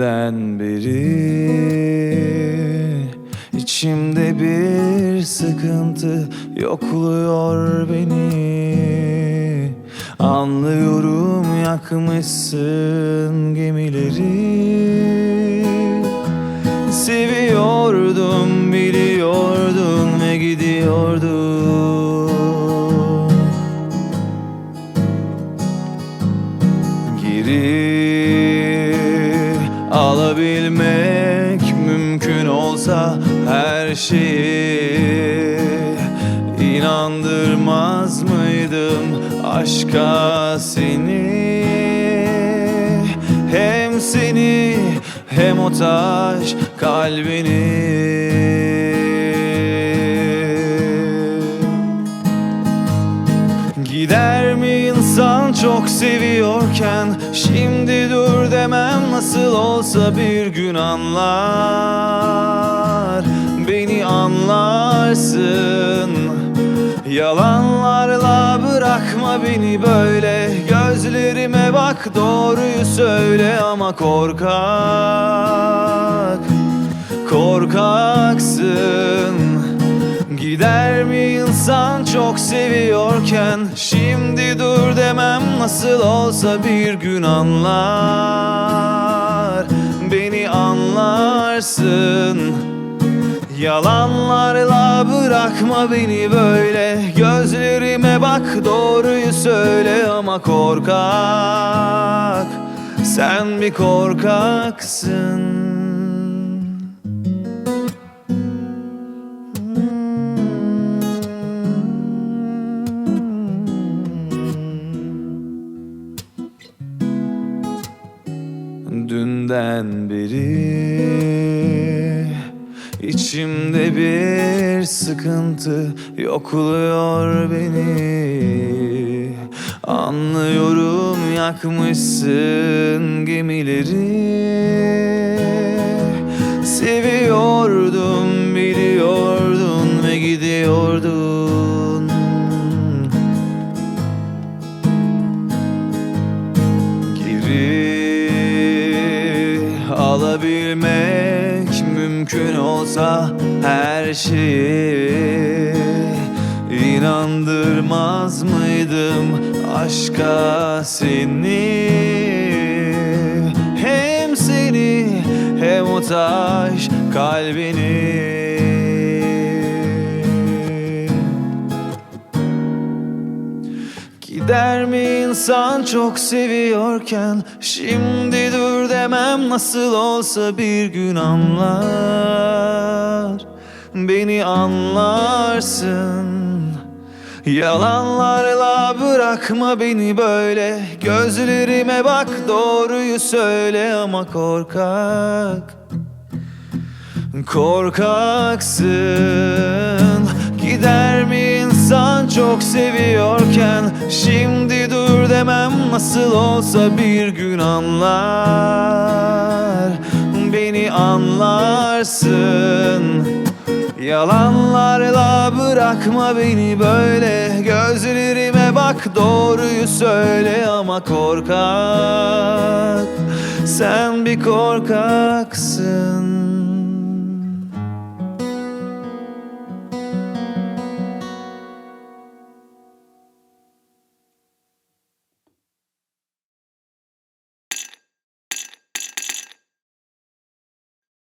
Dünden beri içimde bir sıkıntı yokluyor beni. Anlıyorum, yakmışsın gemileri. Seviyordum, biliyordun ve gidiyordun. Geri alabilmek mümkün olsa her şeyi, İnandırmaz mıydım aşka seni? Hem seni hem o taş kalbini. Gider mi insan çok seviyorken? Şimdi dur demem, nasıl olsa bir gün anlar. Beni anlarsın. Yalanlarla bırakma beni böyle. Gözlerime bak, doğruyu söyle ama korkaksın. Gider mi insan çok seviyorken? Şimdi dur demem, nasıl olsa bir gün anlar. Beni anlarsın. Yalanlarla bırakma beni böyle. Gözlerime bak, doğruyu söyle ama sen bir korkaksın. Dünden beri İçimde bir sıkıntı yokluyor beni. Anlıyorum, yakmışsın gemileri. Seviyordum, biliyordun ve gidiyordun. Geri alabilmek mümkün olsa her şeyi, İnandırmaz mıydım aşka seni? Hem seni hem o taş kalbini. Gider mi insan çok seviyorken? Şimdi dur demem, nasıl olsa bir gün anlar. Beni anlarsın. Yalanlarla bırakma beni böyle. Gözlerime bak, doğruyu söyle ama korkaksın. Gider mi insan çok seviyorken? Şimdi dur demem, nasıl olsa bir gün anlar. Beni anlarsın. Yalanlarla bırakma beni böyle. Gözlerime bak, doğruyu söyle ama sen bir korkaksın.